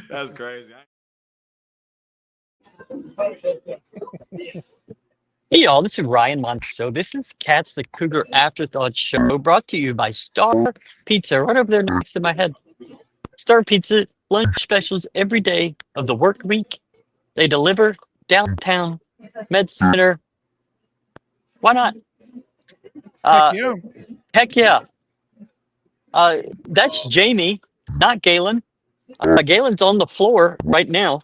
That's crazy. Hey y'all, this is Ryan Monso. This is Cat's the Cougar Afterthought Show, brought to you by Star Pizza, right over there next to my head. Star Pizza, lunch specials every day of the work week. They deliver downtown, Med Center. Why not? Heck yeah. That's Jamie, not Galen. Galen's on the floor right now.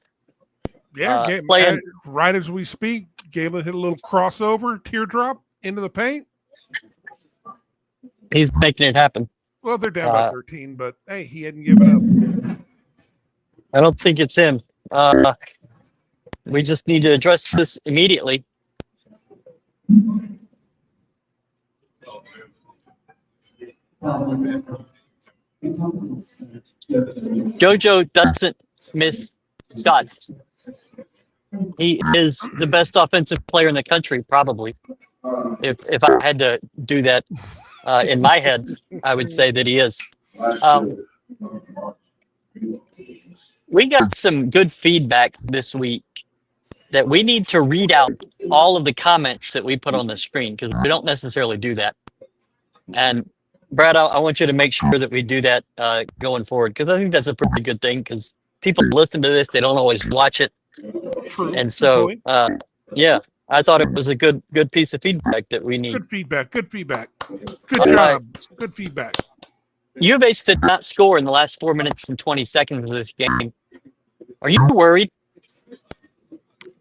Yeah, playing. Right as we speak, Galen hit a little crossover, teardrop into the paint. He's making it happen. Well, they're down by 13, but hey, he hadn't given up. I don't think it's him. We just need to address this immediately. JoJo doesn't miss shots. He is the best offensive player in the country, probably. If I had to do that in my head, I would say that he is. We got some good feedback this week that we need to read out all of the comments that we put on the screen, because we don't necessarily do that. And Brad, I want you to make sure that we do that going forward, because I think that's a pretty good thing, because people listen to this, they don't always watch it. True. And so, yeah, I thought it was a good piece of feedback that we need. Good feedback. Good job. Good feedback. U of H did not score in the last 4 minutes and 20 seconds of this game. Are you worried?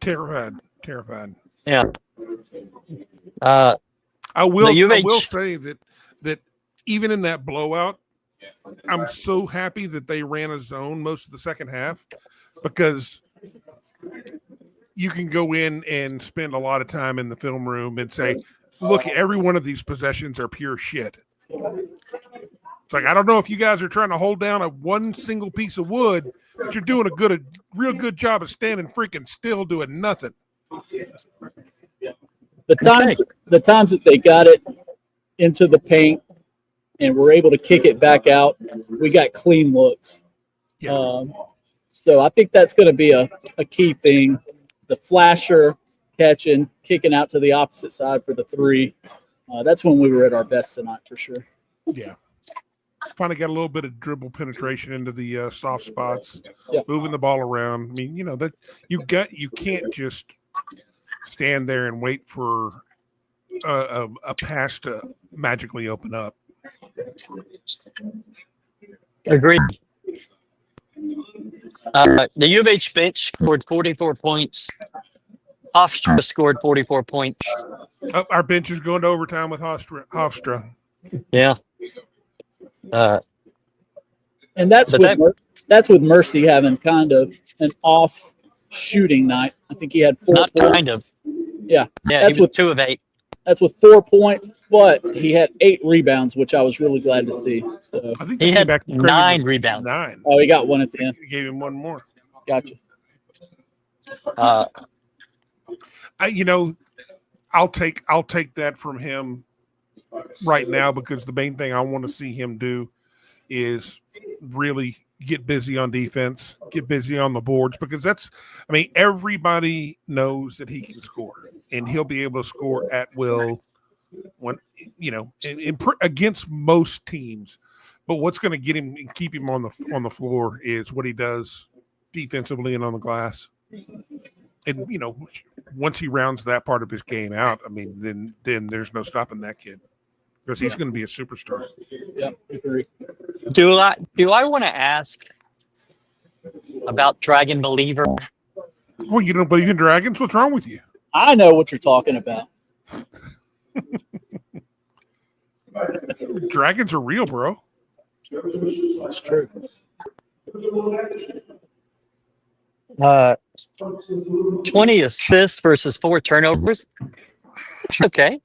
Terrified. Yeah. I will say that even in that blowout, I'm so happy that they ran a zone most of the second half, because you can go in and spend a lot of time in the film room and say, look, every one of these possessions are pure shit. It's like, I don't know if you guys are trying to hold down one single piece of wood, but you're doing a real good job of standing freaking still doing nothing. The times that they got it into the paint and were able to kick it back out, we got clean looks. Yeah. So I think that's going to be a key thing. The flasher, catching, kicking out to the opposite side for the three. That's when we were at our best tonight for sure. Yeah. Finally got a little bit of dribble penetration into the soft spots, moving the ball around. I mean, that you can't just stand there and wait for a pass to magically open up. Agreed. The U of H bench scored 44 points. Hofstra scored 44 points. Our bench is going to overtime with Hofstra. Yeah. And that's with Mercy having kind of an off shooting night. I think he had 4 not points. Kind of. Yeah. Yeah, he was 2 of 8. That's with 4 points, but he had 8 rebounds, which I was really glad to see. So I think he had 9 rebounds. 9. Oh, he got one at the end. He gave him one more. Gotcha. I'll take that from him right now, because the main thing I want to see him do is really get busy on defense, get busy on the boards, because everybody knows that he can score, and he'll be able to score at will when, against most teams. But what's going to get him and keep him on the floor is what he does defensively and on the glass. And, once he rounds that part of his game out, then there's no stopping that kid, because he's going to be a superstar. Yeah, agree. Do I want to ask about Dragon Believer? Well, you don't believe in dragons? What's wrong with you? I know what you're talking about. Dragons are real, bro. That's true. 20 assists versus 4 turnovers. Okay.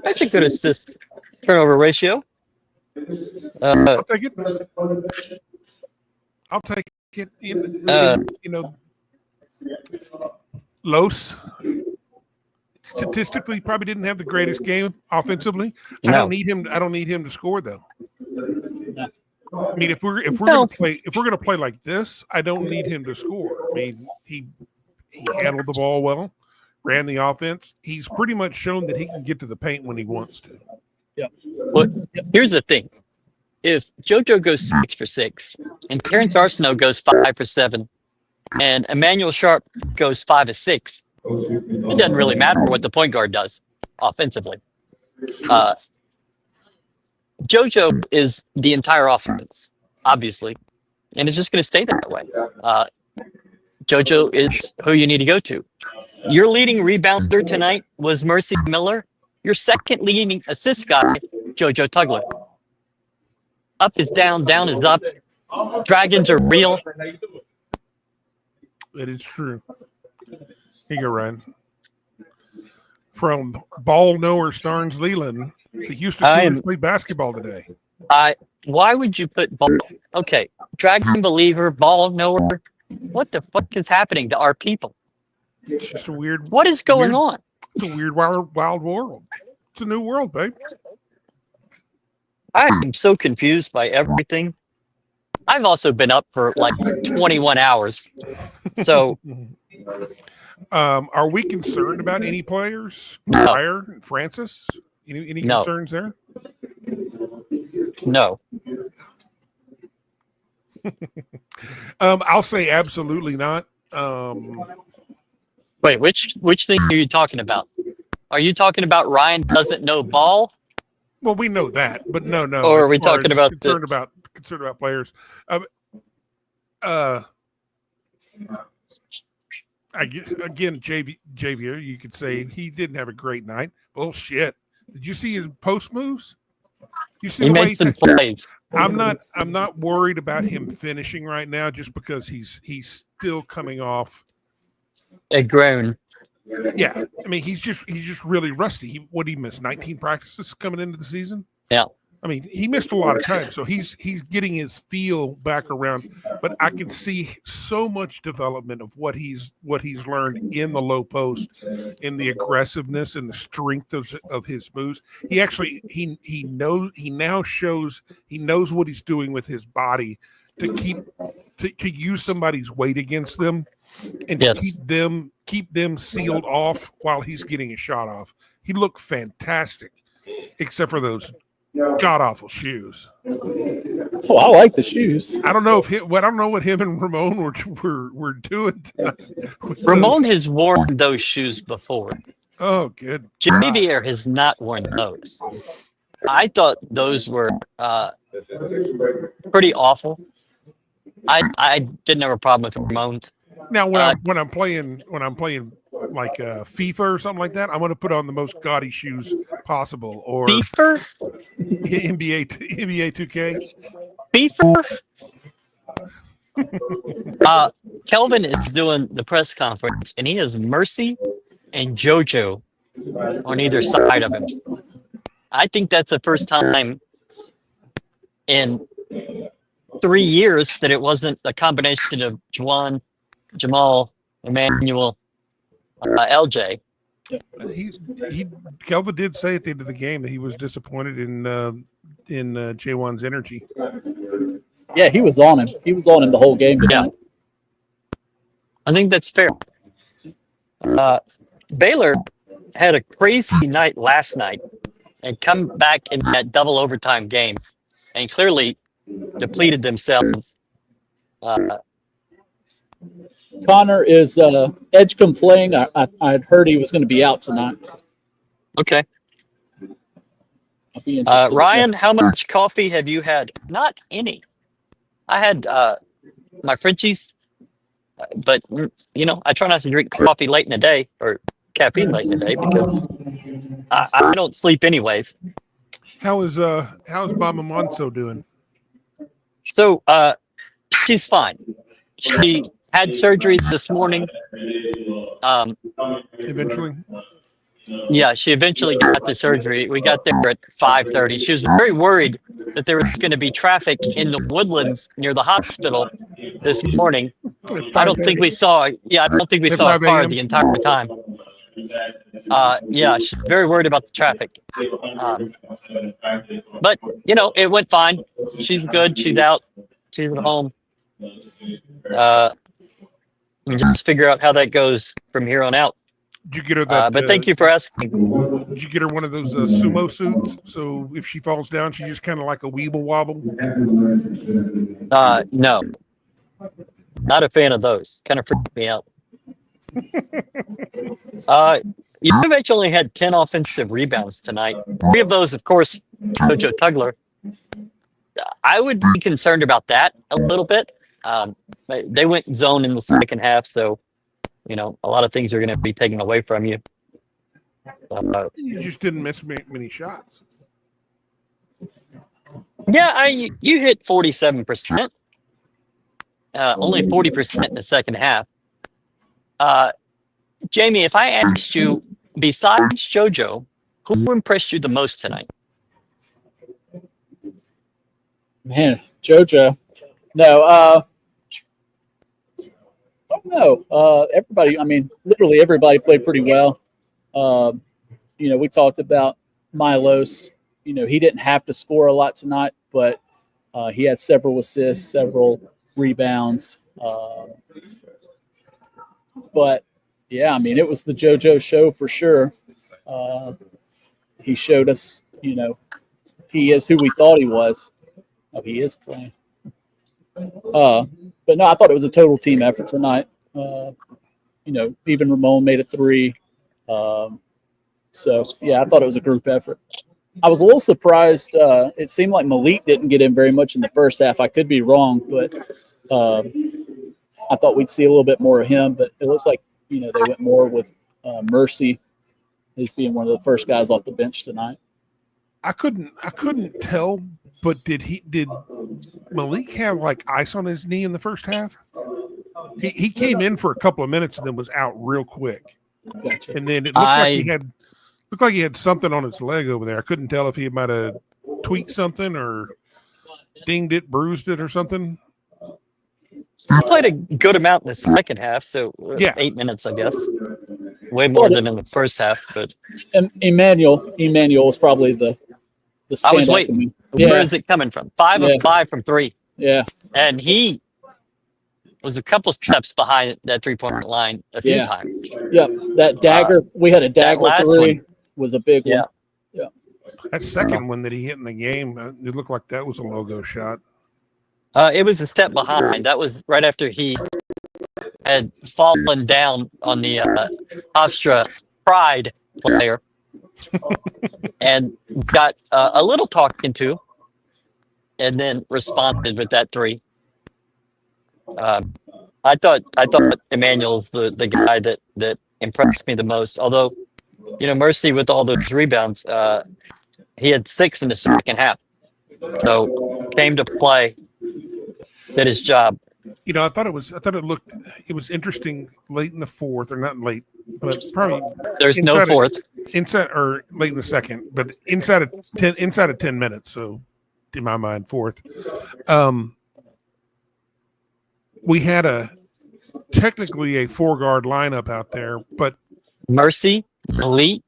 That's a good assist turnover ratio. I'll take it. I'll take it. Los statistically probably didn't have the greatest game offensively. No. I don't need him to score though. I mean, if we're No. gonna play like this, I don't need him to score. I mean, he handled the ball well, ran the offense. He's pretty much shown that he can get to the paint when he wants to. But here's the thing. If JoJo goes 6 for 6 and Terrence Arsenault goes 5 for 7 and Emmanuel Sharp goes 5 of 6, it doesn't really matter what the point guard does offensively. JoJo is the entire offense, obviously, and it's just going to stay that way. JoJo is who you need to go to. Your leading rebounder tonight was Mercy Miller. Your second leading assist guy, JoJo Tugler. Up is down, down is up. Dragons are real. That is true. Here you go, Ryan. From Ball Knower Starnes Leland, the Houston Cougars played basketball today. Why would you put ball? Okay, Dragon Believer, Ball Knower. What the fuck is happening to our people? It's just a weird. What is going on? It's a weird, wild world. It's a new world, babe. I am so confused by everything. I've also been up for like 21 hours. So, are we concerned about any players? No. Pryor, Francis? Any No. concerns there? no. I'll say absolutely not. Wait, which thing are you talking about? Are you talking about Ryan doesn't know ball? Well, we know that, but no. Or are as we far talking as about concerned about players? Again, JV, you could say he didn't have a great night. Bullshit. Did you see his post moves? You see He the way made some plays. I'm not worried about him finishing right now, just because he's still coming off. A groan. Yeah, I mean he's just really rusty. What did he miss? 19 practices coming into the season. Yeah. I mean, he missed a lot of time, so he's getting his feel back around. But I can see so much development of what he's learned in the low post, in the aggressiveness and the strength of his moves. He actually he now shows he knows what he's doing with his body to use somebody's weight against them and Yes. to keep them sealed off while he's getting a shot off. He looked fantastic, except for those god awful shoes. Oh, I like the shoes. I don't know what him and Ramon were doing tonight with Ramon those. has worn those shoes before. Oh, good. Javier has not worn those. I thought those were pretty awful. I didn't have a problem with Ramon's. Now when I'm playing like FIFA or something like that, I'm going to put on the most gaudy shoes possible, or FIFA? NBA 2K. FIFA? Kelvin is doing the press conference, and he has Mercy and JoJo on either side of him. I think that's the first time in 3 years that it wasn't a combination of Juwan, Jamal, Emmanuel, LJ. Kelvin did say at the end of the game that he was disappointed in J1's energy. Yeah, he was on him. He was on him the whole game tonight. I think that's fair. Baylor had a crazy night last night and come back in that double overtime game and clearly depleted themselves. Connor is Edgecombe playing. I'd heard he was going to be out tonight. Okay. I'll be interested. Ryan, how much coffee have you had? Not any. I had my Frenchies, but I try not to drink coffee late in the day or caffeine late in the day because I don't sleep anyways. How's Mama Monso doing? So she's fine. She had surgery this morning. Eventually, Yeah, she eventually got the surgery. We got there at 5:30. She was very worried that there was going to be traffic in the Woodlands near the hospital this morning. I don't think we saw. Yeah, I don't think we At saw a 5 car a.m.? the entire time. Yeah, she's very worried about the traffic. But it went fine. She's good. She's out. She's at home. We just figure out how that goes from here on out. Did you get her that? But thank you for asking. Did you get her one of those sumo suits? So if she falls down, she's just kind of like a weeble wobble. No, not a fan of those. Kind of freaked me out. Yuvich only had 10 offensive rebounds tonight. 3 of those, of course, Jojo Tugler. I would be concerned about that a little bit. They went zone in the second half, so a lot of things are going to be taken away from you. You just didn't miss many shots. Yeah, you hit 47%. Only 40% in the second half. Jamie, if I asked you, besides JoJo, who impressed you the most tonight? Man, JoJo. No, I don't know. Everybody, I mean, literally everybody played pretty well. We talked about Milos. He didn't have to score a lot tonight, but he had several assists, several rebounds. But yeah, I mean, it was the JoJo show for sure. He showed us, he is who we thought he was. Oh, he is playing. But no, I thought it was a total team effort tonight. Even Ramon made a 3. So yeah, I thought it was a group effort. I was a little surprised. It seemed like Malik didn't get in very much in the first half. I could be wrong, but I thought we'd see a little bit more of him. But it looks like they went more with Mercy as being one of the first guys off the bench tonight. I couldn't tell, but did Malik have like ice on his knee in the first half? He came in for a couple of minutes and then was out real quick. Gotcha. And then it looked like he had something on his leg over there. I couldn't tell if he might have tweaked something or dinged it, bruised it, or something. He played a good amount in the second half, so 8 minutes, I guess. Way more than in the first half. But Emmanuel was probably the standout. I was waiting. Where is it coming from? 5 of 5 from 3. Yeah. And he was a couple steps behind that 3-point line a few times. Yep. That dagger, we had a dagger last 3 was a big one. Yeah. That second one that he hit in the game, it looked like that was a logo shot. It was a step behind. That was right after he had fallen down on the Hofstra Pride player and got a little talking to, and then responded with that 3. I thought Emmanuel's the guy that impressed me the most. Although, Mercy with all those rebounds, he had 6 in the second half, so came to play, did his job. I thought it was interesting late in the fourth, or not late, but probably there's no fourth inside or late in the second, but inside of 10 minutes. So in my mind, fourth. We had technically a 4-guard lineup out there, but Mercy, Malik,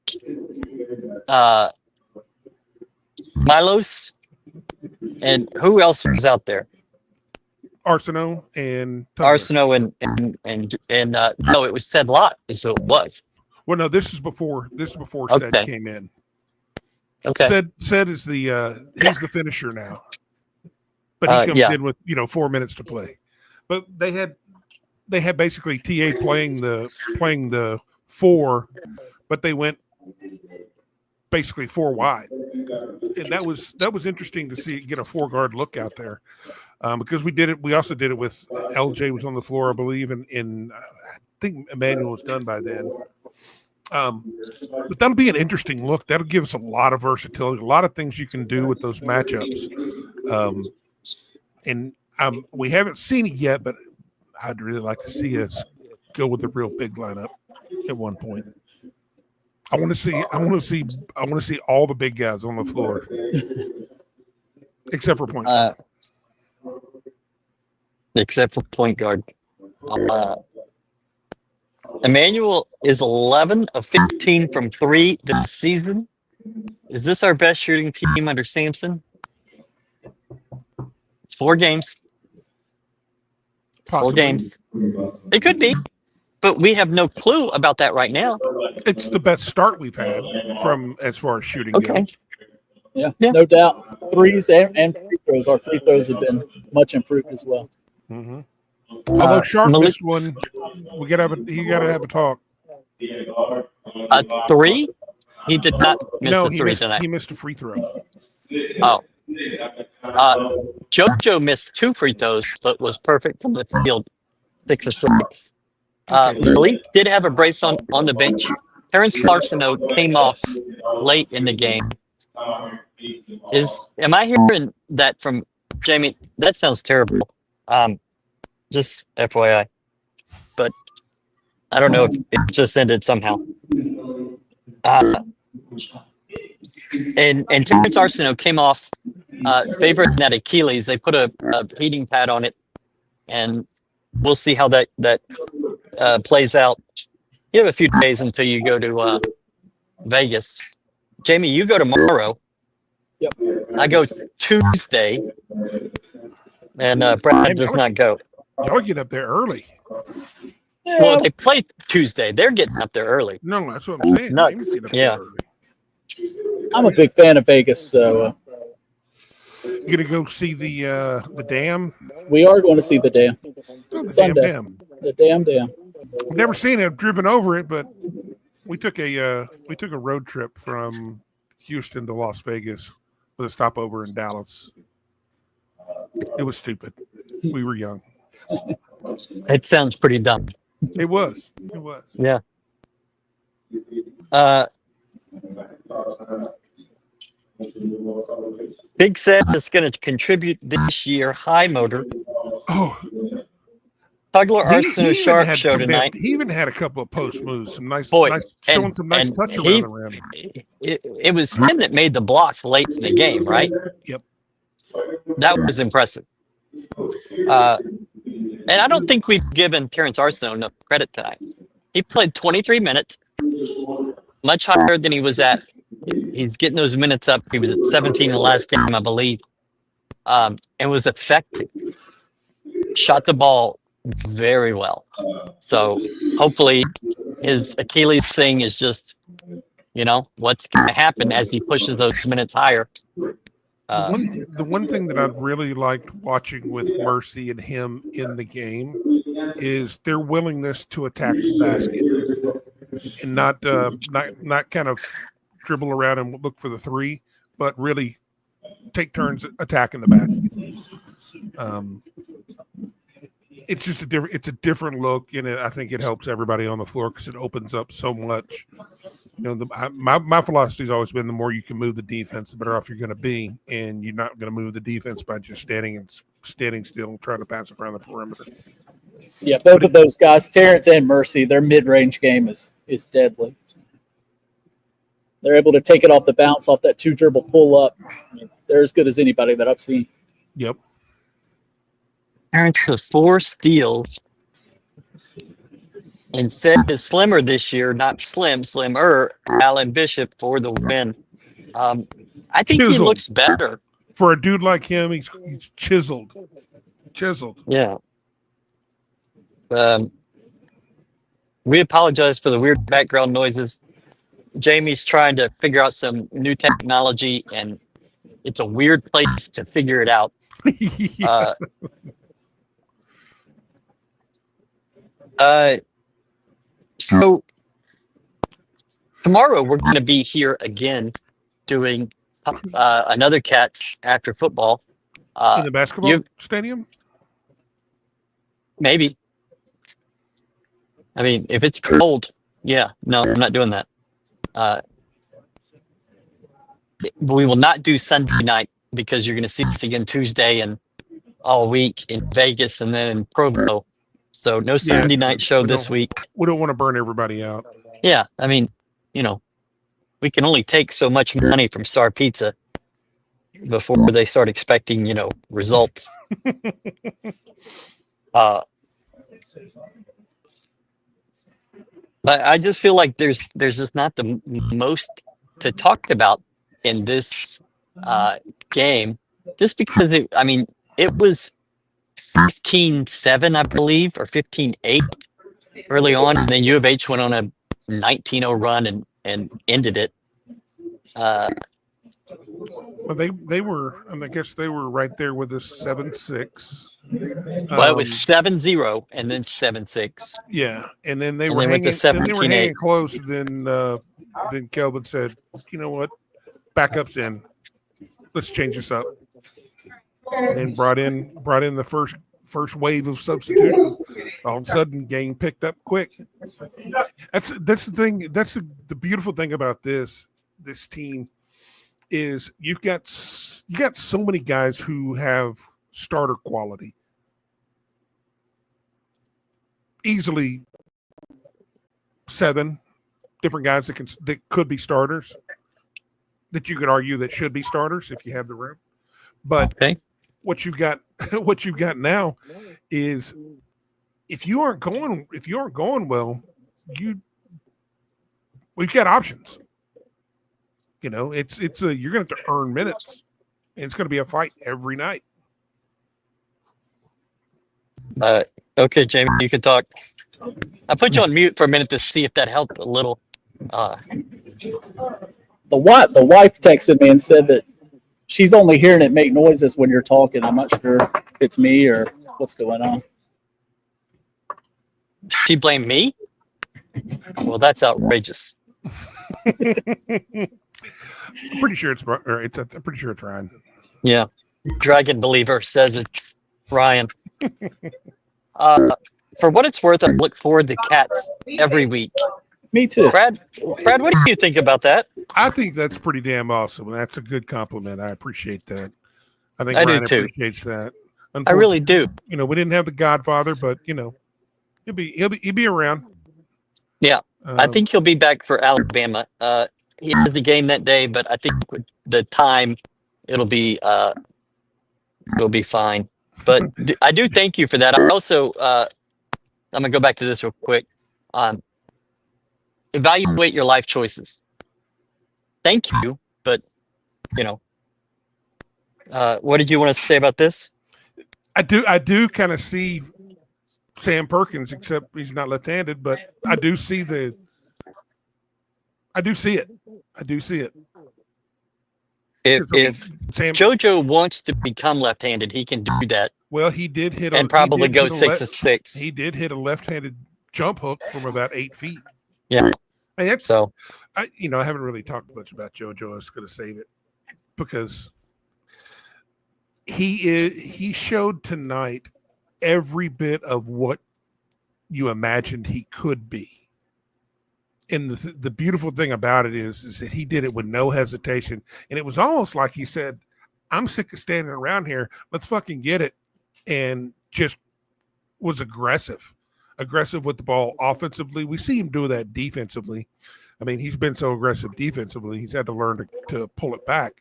Milos, and who else was out there? Arsenault and Arsenault and no, it was Said Lot is who it was. Well, no, this is before Okay. Said came in. Okay. Said is he's the finisher now, but he comes in with 4 minutes to play. But they had basically TA playing the 4, but they went basically 4 wide, and that was interesting to see, get a 4-guard look out there, because we also did it with LJ was on the floor, I believe, and I think Emmanuel was done by then. But that'll be an interesting look. That'll give us a lot of versatility, a lot of things you can do with those matchups. We haven't seen it yet, but I'd really like to see us go with a real big lineup at one point. I want to see all the big guys on the floor, except for point guard. Except for point guard. Emmanuel is 11 of 15 from 3 this season. Is this our best shooting team under Sampson? It's 4 games. It's 4 games. It could be, but we have no clue about that right now. It's the best start we've had from as far as shooting goes. Yeah, no doubt. Threes and free throws. Our free throws have been much improved as well. Mm-hmm. Although Sharp missed one, you gotta have a talk. 3? He did not miss a 3 tonight. He missed a free throw. Oh. JoJo missed 2 free throws, but was perfect from the field. 6 of 6. Malik did have a brace on the bench. Terrence Larsono came off late in the game. Am I hearing that from Jamie? That sounds terrible. Just FYI. But I don't know if it just ended somehow. And Terrence Arsenault came off favoring that Achilles. They put a heating pad on it, and we'll see how that plays out. You have a few days until you go to Vegas. Jamie, you go tomorrow. Yep. I go Tuesday, and Brad does not go. Y'all get up there early. Well, they play Tuesday. They're getting up there early. No, that's what I'm saying. Nuts. Yeah. I'm a big fan of Vegas, so you gonna go see the dam? We are going to see the dam. Sunday. Dam. The dam. We've never seen it. I've driven over it, but we took a road trip from Houston to Las Vegas with a stopover in Dallas. It was stupid. We were young. It sounds pretty dumb. It was. Yeah. Big Set is going to contribute this year. High motor. Oh. Tugler, Arsenault, Sharp show tonight. He even had a couple of post moves. Some nice and touch around him. It was him that made the block late in the game, right? Yep. That was impressive. And I don't think we've given Terrence Arsenault enough credit tonight. He played 23 minutes, much higher than he was at. He's getting those minutes up. He was at 17 in the last game, I believe, and was effective. Shot the ball very well. So hopefully his Achilles thing is just, what's going to happen as he pushes those minutes higher. The one thing that I really liked watching with Mercy and him in the game is their willingness to attack the basket and not kind of dribble around and look for the 3, but really take turns attacking the basket. It's just it's a different look, and I think it helps everybody on the floor because it opens up so much. My philosophy has always been the more you can move the defense, the better off you're going to be, and you're not going to move the defense by just standing still trying to pass around the perimeter. Yeah, both of those guys, Terrence and Mercy, their mid-range game is deadly. They're able to take it off the bounce, off that 2-dribble pull-up. They're as good as anybody that I've seen. Yep. Terrence with 4 steals. And said is slimmer this year, not slimmer. Alan Bishop for the win. I think he looks better. For a dude like him, he's chiseled. Yeah. We apologize for the weird background noises. Jamie's trying to figure out some new technology, and it's a weird place to figure it out. So tomorrow we're going to be here again doing another Cats after football. In the basketball stadium? Maybe. I mean, if it's cold, Yeah, no, I'm not doing that. We will not do Sunday night because you're going to see us again Tuesday and all week in Vegas and then in Provo. So no Sunday night show this week. We don't want to burn everybody out. Yeah, I mean, we can only take so much money from Star Pizza before they start expecting, results. But I just feel like there's just not the most to talk about in this game, just because it was 15-7, I believe, or 15-8 early on, and then U of H went on a 19-0 run and ended it. Well, they were, and I guess they were right there with us 7-6. Well, it was 7-0 and then 7-6. Yeah, and then they And were they went to hanging 17-8. close. Then Kelvin said, "You know what? Backup's in. Let's change this up." And brought in the first wave of substitution. All of a sudden, game picked up quick. That's the thing. That's the beautiful thing about this team is you got so many guys who have starter quality. Easily 7 different guys that could be starters, that you could argue that should be starters if you have the room. But what you've got now is if you aren't going well, we've got options. You're going to have to earn minutes, and it's going to be a fight every night. Okay, Jamie, you can talk. I put you on mute for a minute to see if that helped a little. The wife texted me and said that she's only hearing it make noises when you're talking. I'm not sure if it's me or what's going on. She blamed me? Well, that's outrageous. I'm pretty sure it's Ryan. Yeah. Dragon Believer says it's Ryan. For what it's worth, I look forward to Cats every week. Me too. Brad, what do you think about that? I think that's pretty damn awesome. That's a good compliment. I appreciate that. I think I Ryan do too. appreciates that. I really do. We didn't have the Godfather, but he'll be around. Yeah, I think he'll be back for Alabama. He has a game that day, but I think with the time it'll be fine. But I do thank you for that. I also I'm gonna go back to this real quick. Evaluate your life choices. Thank you, but what did you want to say about this? I do kind of see Sam Perkins, except he's not left-handed, but I do see it. If JoJo wants to become left-handed, he can do that. Well, he did hit and probably go 6-6. He did hit a left-handed jump hook from about 8 feet. Yeah. I haven't really talked much about JoJo. I was going to save it because he showed tonight every bit of what you imagined he could be. And the beautiful thing about it is that he did it with no hesitation. And it was almost like he said, I'm sick of standing around here. Let's fucking get it. And just was aggressive with the ball offensively. We see him do that defensively. I mean, he's been so aggressive defensively. He's had to learn to pull it back.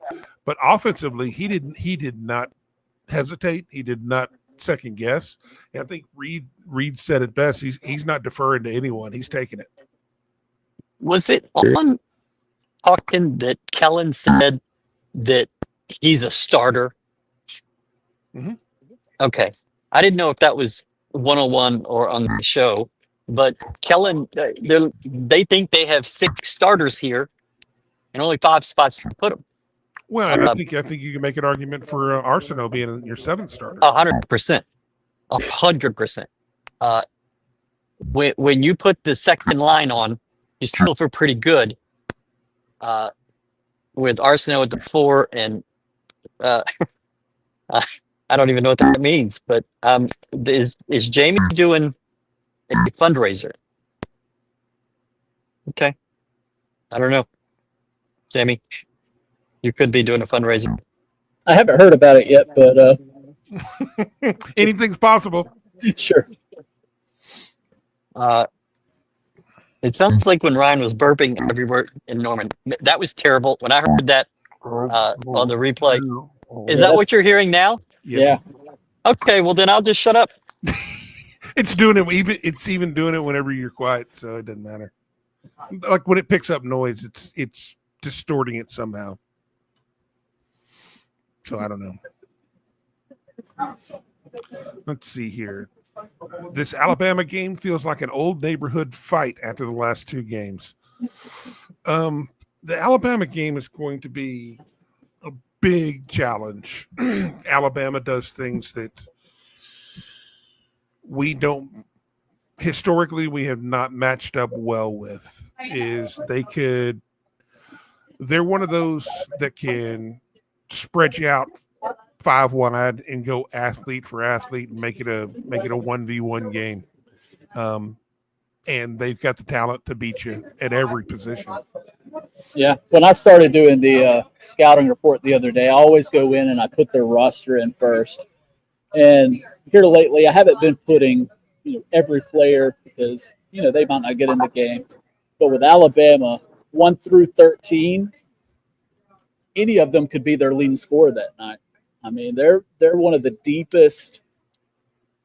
But offensively, he did not hesitate. He did not second guess. And I think Reed said it best. He's not deferring to anyone. He's taking it. Was it on Talkin that Kellen said that he's a starter? Mm-hmm. Okay. I didn't know if that was 101 or on the show, but Kellen, they think they have 6 starters here and only 5 spots to put them. Well, and I think you can make an argument for Arsenal being your 7th starter. 100%. 100%. When you put the second line on, you still feel pretty good with Arsenal at the 4, and I don't even know what that means. But is Jamie doing a fundraiser? Okay. I don't know. Sammy, you could be doing a fundraiser. I haven't heard about it yet, but Anything's possible. sure. It sounds like when Ryan was burping everywhere in Norman. That was terrible. When I heard that on the replay, is that what you're hearing now? Yeah. Okay, well then I'll just shut up. It's doing it. It's even doing it whenever you're quiet, so it doesn't matter. Like when it picks up noise, it's distorting it somehow. So I don't know. Let's see here. This Alabama game feels like an old neighborhood fight after the last two games. The Alabama game is going to be a big challenge. Alabama does things that we don't historically we have not matched up well with. They're one of those that can spread you out 5 wide and go athlete for athlete and make it a 1v1 game. And they've got the talent to beat you at every position. Yeah. When I started doing the scouting report the other day, I always go in and I put their roster in first. And here lately, I haven't been putting every player because they might not get in the game. But with Alabama, 1 through 13, any of them could be their leading scorer that night. I mean, they're one of the deepest,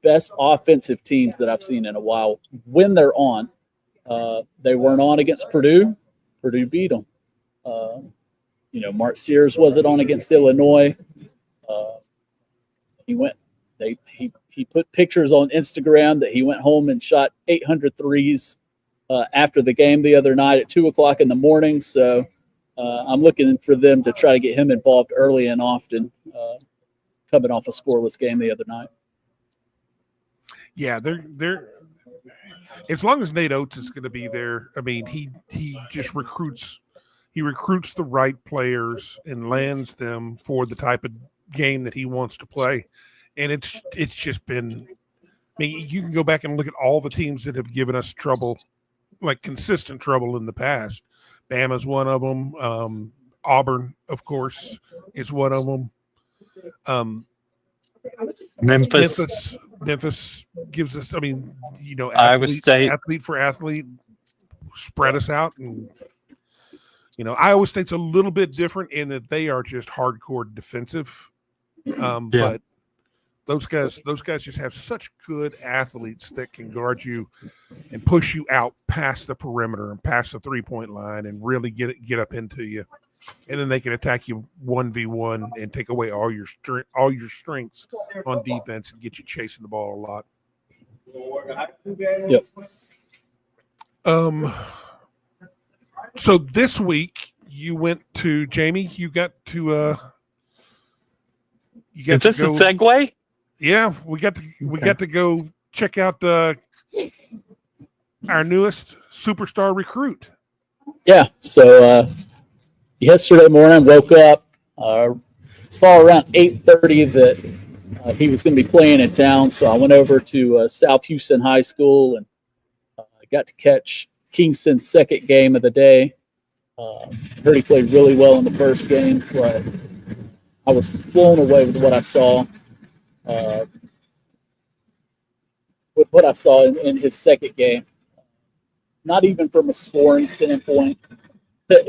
best offensive teams that I've seen in a while when they're on. They weren't on against Purdue. Purdue beat them. Mark Sears wasn't on against Illinois. He put pictures on Instagram that he went home and shot 800 threes after the game the other night at 2:00 in the morning. So I'm looking for them to try to get him involved early and often, coming off a scoreless game the other night. Yeah, they're as long as Nate Oates is going to be there. I mean, he just recruits the right players and lands them for the type of game that he wants to play. And it's just been. I mean, you can go back and look at all the teams that have given us trouble, like consistent trouble in the past. Bama's one of them. Auburn, of course, is one of them. Memphis gives us. I mean, Iowa State, athlete for athlete, spread us out, and Iowa State's a little bit different in that they are just hardcore defensive. But those guys just have such good athletes that can guard you and push you out past the perimeter and past the 3-point line and really get up into you. And then they can attack you 1v1 and take away all your strengths on defense and get you chasing the ball a lot. Yep. So this week you went to Jamie. You got to. Is this a segue? Yeah, we got to go check out our newest superstar recruit. Yeah. So yesterday morning, woke up, saw around 8:30 that he was going to be playing in town. So I went over to South Houston High School and got to catch Kingston's second game of the day. Heard he played really well in the first game, but I was blown away with what I saw. In his second game, not even from a scoring standpoint.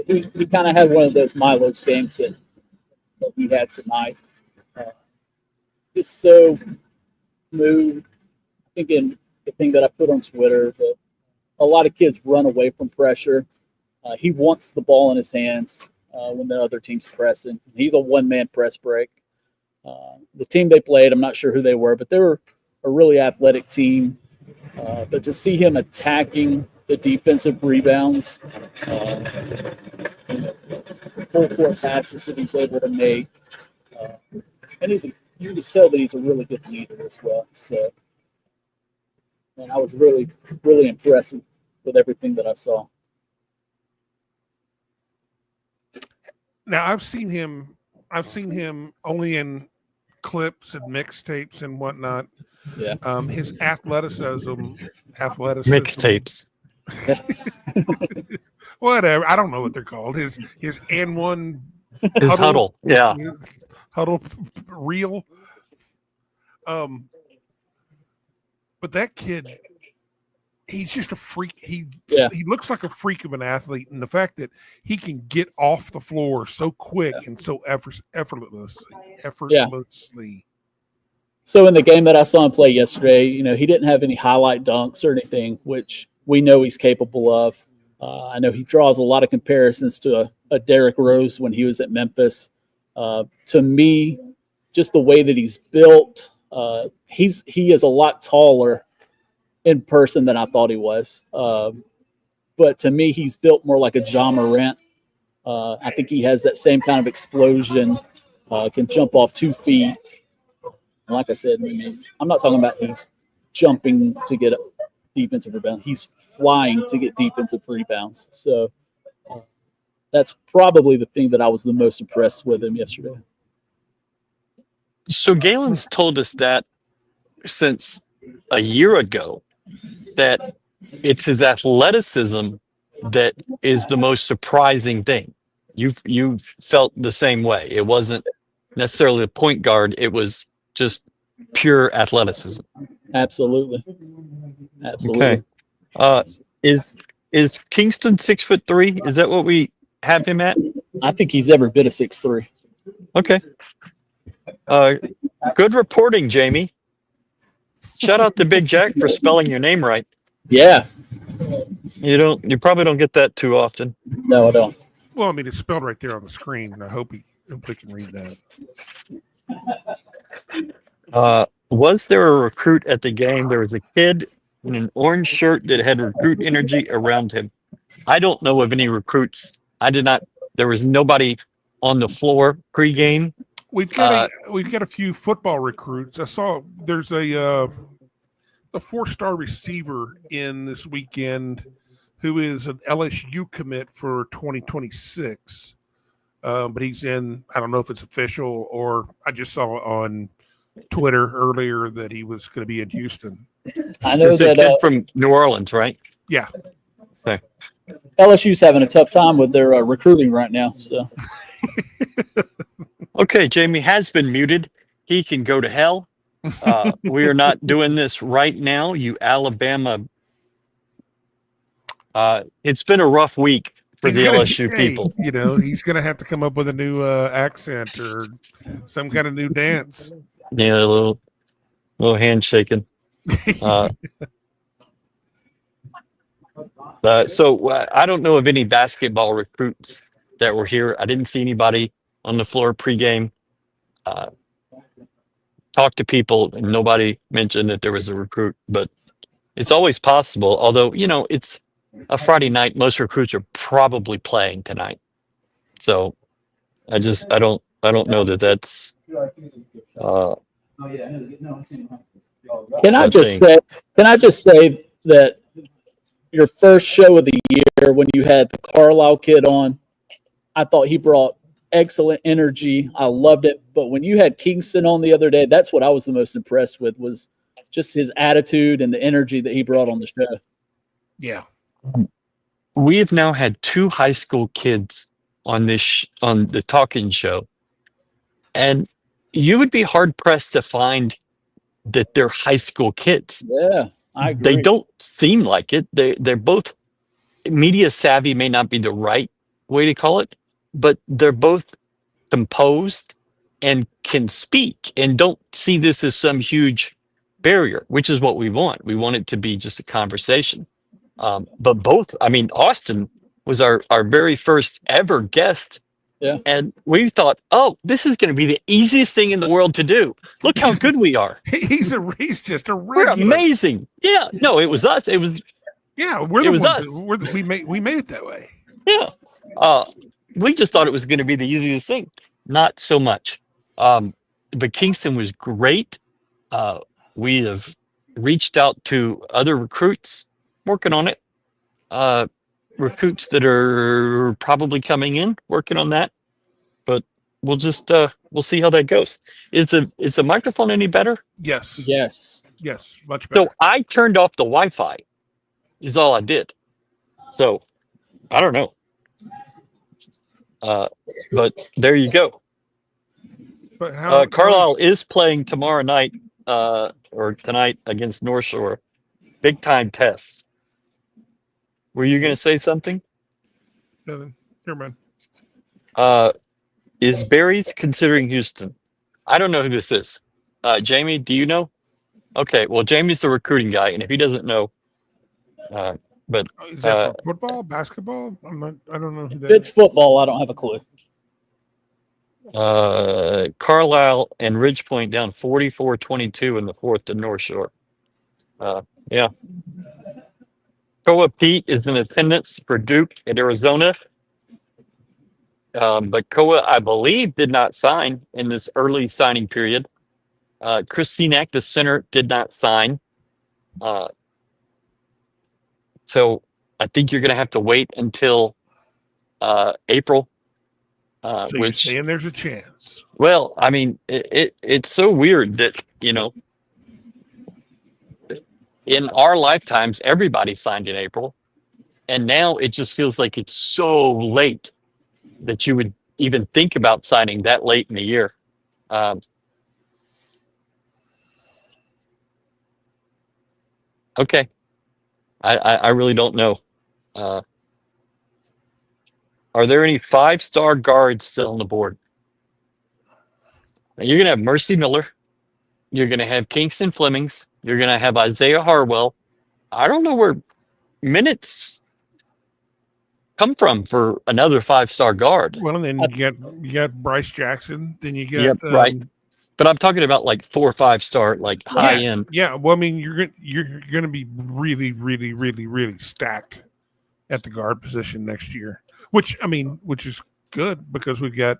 He kind of had one of those Milo's games that he had tonight. Just so smooth. I think in the thing that I put on Twitter, that a lot of kids run away from pressure. He wants the ball in his hands when the other team's pressing. He's a one-man press break. The team they played, I'm not sure who they were, but they were a really athletic team. But to see him attacking the defensive rebounds, full court passes that he's able to make, and you can just tell that he's a really good leader as well. So, and I was really, really impressed with everything that I saw. Now I've seen him only in clips and mixtapes and whatnot. Yeah. His athleticism. Mixtapes. Yes. Whatever. I don't know what they're called. His and one His huddle. Yeah. huddle reel. But that kid, he's just a freak. He looks like a freak of an athlete, and the fact that he can get off the floor so quick and so effortlessly. So in the game that I saw him play yesterday, he didn't have any highlight dunks or anything, which we know he's capable of. I know he draws a lot of comparisons to a Derrick Rose when he was at Memphis. To me, just the way that he's built, he is a lot taller in person than I thought he was. But to me, he's built more like a Ja Morant. I think he has that same kind of explosion, can jump off 2 feet. And like I said, I'm not talking about he's jumping to get a defensive rebound. He's flying to get defensive rebounds. So that's probably the thing that I was the most impressed with him yesterday. So Galen's told us that since a year ago, that it's his athleticism that is the most surprising thing. You felt the same way. It wasn't necessarily a point guard. It was just pure athleticism. Absolutely. Okay. Is Kingston 6'3"? Is that what we have him at? I think he's every bit of 6'3". Okay. Good reporting, Jamie. Shout out to Big Jack for spelling your name right. Yeah. You probably don't get that too often. No, I don't. Well, it's spelled right there on the screen, and I hope they can read that. Was there a recruit at the game? There was a kid in an orange shirt that had recruit energy around him. I don't know of any recruits. There was nobody on the floor pregame. We've got a few football recruits. I saw there's a 4-star receiver in this weekend who is an LSU commit for 2026. But he's in, I don't know if it's official or I just saw on Twitter earlier that he was going to be in Houston. I know that kid from New Orleans, right? Yeah. So. LSU's having a tough time with their recruiting right now. So. Okay, Jamie has been muted. He can go to hell. We are not doing this right now, you Alabama. It's been a rough week for the LSU people. He's going to have to come up with a new accent or some kind of new dance. Yeah, a little handshaking. So I don't know of any basketball recruits that were here. I didn't see anybody on the floor pregame. Talked to people, and nobody mentioned that there was a recruit. But it's always possible. Although it's a Friday night, most recruits are probably playing tonight. So I don't know that that's. Can I just say that your first show of the year when you had the Carlisle kid on, I thought he brought excellent energy. I loved it. But when you had Kingston on the other day, that's what I was the most impressed with, was just his attitude and the energy that he brought on the show. Yeah. We have now had 2 high school kids on the Talkin show, and you would be hard pressed to find that they're high school kids. Yeah, I agree. They don't seem like it. They're both media savvy, may not be the right way to call it, but they're both composed and can speak and don't see this as some huge barrier, which is what we want. We want it to be just a conversation. But both, Austin was our very first ever guest. Yeah. And we thought, this is going to be the easiest thing in the world to do. Look how good we are. He's just a regular. We're amazing. Yeah. No, it was us. It was. Yeah, we're the ones. We made it that way. Yeah. We just thought it was going to be the easiest thing. Not so much. But Kingston was great. We have reached out to other recruits, working on it. Recruits that are probably coming in, working on that. But we'll just we'll see how that goes. Is the microphone any better? Yes. Yes. Yes, much better. So I turned off the Wi-Fi. Is all I did. So I don't know. But there you go. But how Carlisle is playing tomorrow night or tonight against North Shore. Big time test. Were you going to say something? nothing. Never mind. Is Barry's considering Houston? I don't know who this is. Jamie, do you know? Okay, well, Jamie's the recruiting guy, and if he doesn't know, but Is that for football, basketball? I don't know who If that it's is. football, I don't have a clue. Carlisle and Ridgepoint down 44-22 in the fourth to North Shore. Yeah. Koa Pete is in attendance for Duke at Arizona. But Koa, I believe, did not sign in this early signing period. Chris Senack, the center, did not sign. So I think you're going to have to wait until April. So you're saying there's a chance? Well, I mean, it's so weird that, in our lifetimes, everybody signed in April. And now it just feels like it's so late that you would even think about signing that late in the year. Okay. I really don't know. Are there any 5-star guards still on the board? Now, you're going to have Mercy Miller. You're going to have Kingston Flemings. You're going to have Isaiah Harwell. I don't know where minutes come from for another 5-star guard. Well, and then you got Bryce Jackson. Then you got Yep, right. But I'm talking about like 4 or 5-star, like high end. Yeah, well, I mean, you're going to be really, really, really, really stacked at the guard position next year. Which is good because we've got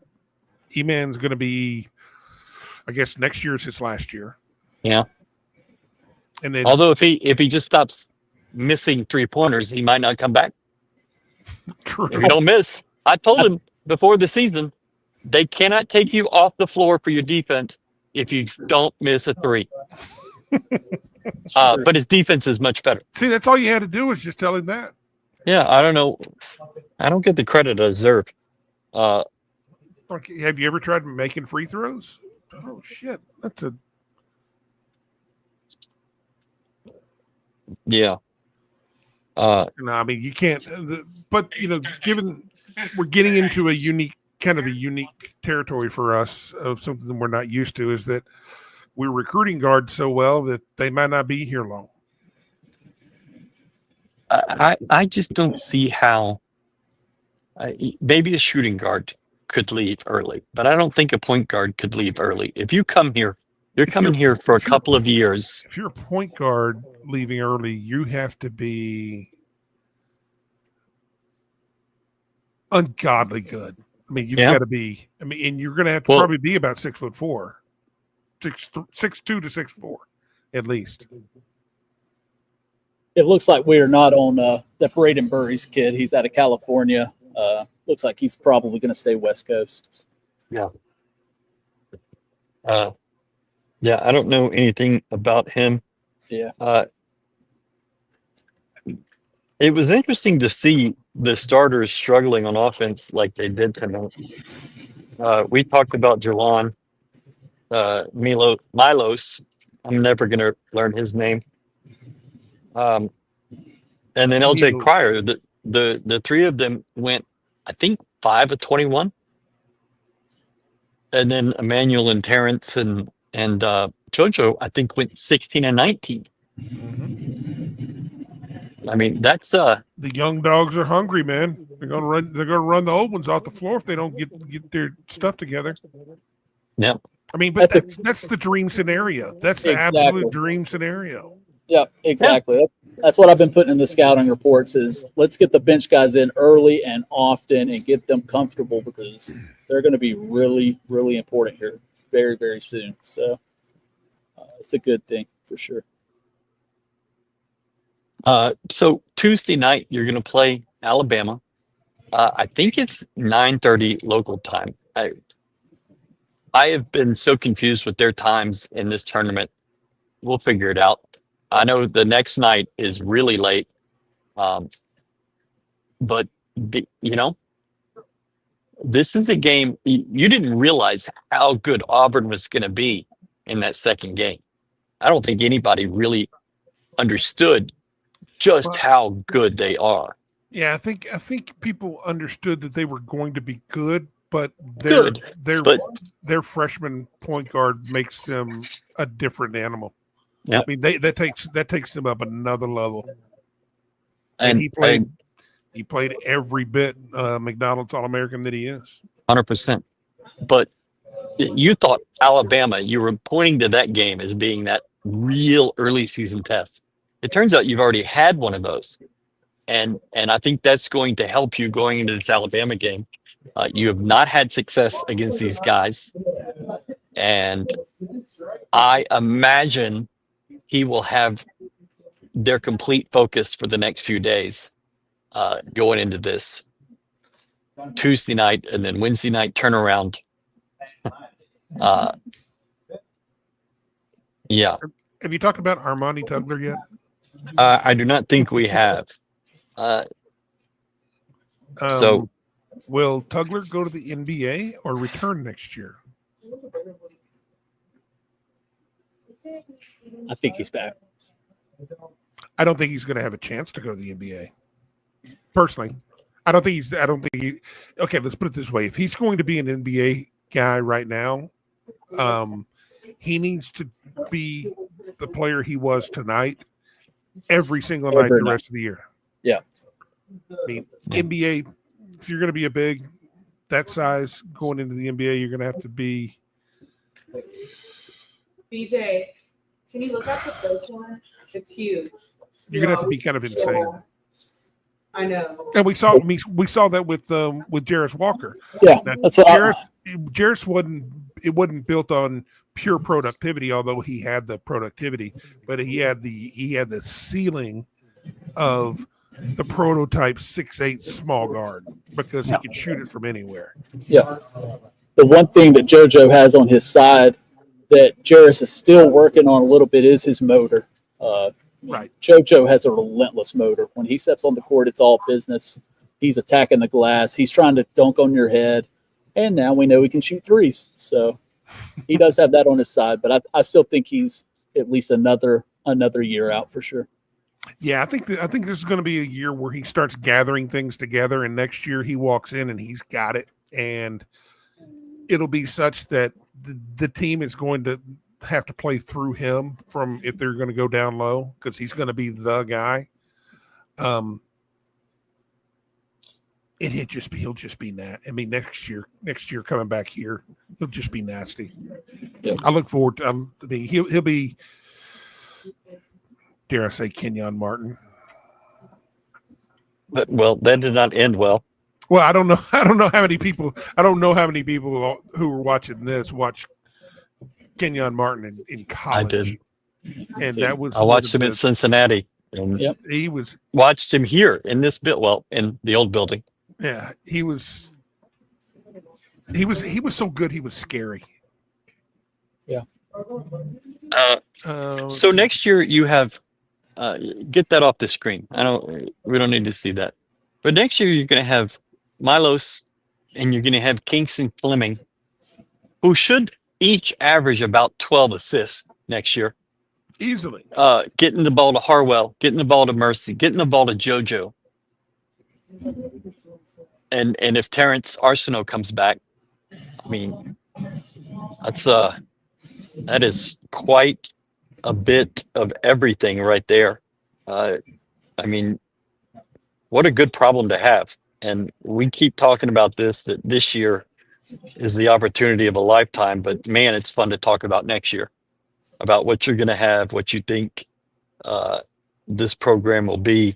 E-Man's going to be, I guess next year is his last year. Yeah. And then, although if he just stops missing 3-pointers, he might not come back. True. If you don't miss, I told him before the season, they cannot take you off the floor for your defense if you don't miss a 3. But his defense is much better. See, that's all you had to do was just tell him that. Yeah, I don't know. I don't get the credit I deserve. Have you ever tried making free throws? Oh shit, that's a yeah. No, I mean you can't. But given we're getting into a unique territory for us of something we're not used to, is that we're recruiting guards so well that they might not be here long. I just don't see how. Maybe a shooting guard could leave early, but I don't think a point guard could leave early. If you come here, you're coming here for a couple of years. If you're a point guard leaving early, you have to be ungodly good. I mean, you've got to be. I mean, and you're going to have to probably be about 6'4", 6'2" to 6'4", at least. It looks like we are not on that Braden Burry's kid. He's out of California. Looks like he's probably going to stay West Coast. Yeah. Yeah, I don't know anything about him. Yeah. It was interesting to see the starters struggling on offense like they did tonight. We talked about Jelon, Milos. I'm never going to learn his name. And then LJ Cryer. The three of them went, I think, 5 of 21. And then Emmanuel and Terrence and Jojo, I think, went 16 and 19. I mean, that's the young dogs are hungry, man. They're gonna run the old ones off the floor if they don't get their stuff together. Yeah. I mean, but that's the dream scenario. That's the absolute dream scenario. Yep, exactly. Yeah. That's what I've been putting in the scouting reports is let's get the bench guys in early and often and get them comfortable because they're going to be really, really important here very, very soon. So it's a good thing for sure. So Tuesday night, you're going to play Alabama. I think it's 9:30 local time. I have been so confused with their times in this tournament. We'll figure it out. I know the next night is really late. but this is a game you didn't realize how good Auburn was going to be in that second game. I don't think anybody really understood just how good they are. Yeah, I think people understood that they were going to be good, but their freshman point guard makes them a different animal. Yep. I mean, that takes them up another level. And he played every bit McDonald's All-American that he is. 100%. But you thought Alabama, you were pointing to that game as being that real early season test. It turns out you've already had one of those. And I think that's going to help you going into this Alabama game. You have not had success against these guys. And I imagine he will have their complete focus for the next few days going into this Tuesday night and then Wednesday night turnaround. Yeah. Have you talked about Armani Tugler yet? I do not think we have. So will Tugler go to the NBA or return next year? I think he's back. I don't think he's going to have a chance to go to the NBA. Personally, I don't think he. Okay, let's put it this way: if he's going to be an NBA guy right now, he needs to be the player he was tonight, every single night the rest of the year. Yeah. I mean, NBA, if you're going to be a big that size going into the NBA, you're going to have to be. BJ, can you look up the first one? It's huge. You're going to have to be kind of insane. I know. And we saw that with Jarris Walker. Yeah, now, that's what Jarris wasn't built on pure productivity, although he had the productivity, but he had the ceiling of the prototype 6'8" small guard because he could shoot it from anywhere. Yeah. The one thing that JoJo has on his side that Jarris is still working on a little bit is his motor. Right. JoJo has a relentless motor. When he steps on the court, it's all business. He's attacking the glass. He's trying to dunk on your head. And now we know he can shoot threes. So he does have that on his side, but I still think he's at least another year out for sure. Yeah, I think this is going to be a year where he starts gathering things together, and next year he walks in and he's got it, and it'll be such that the team is going to have to play through him from if they're going to go down low because he's going to be the guy. And he'll just be I mean, next year coming back here, he'll just be nasty. Yep. I look forward to he'll be, dare I say, Kenyon Martin. But, well, that did not end well. Well, I don't know how many people who were watching this watched Kenyon Martin in college. I did. And that was I watched him in Cincinnati. And he was watched him here in this in the old building. Yeah, he was so good he was scary. Yeah. So next year you have get that off the screen. We don't need to see that. But next year you're going to have Milos and you're going to have Kingston Fleming, who should each average about 12 assists next year. Easily. Getting the ball to Harwell, getting the ball to Mercy, getting the ball to JoJo. And if Terrence Arsenault comes back, I mean, that is quite a bit of everything right there. I mean, what a good problem to have. And we keep talking about that this year is the opportunity of a lifetime, but man, it's fun to talk about next year, about what you're going to have, what you think this program will be.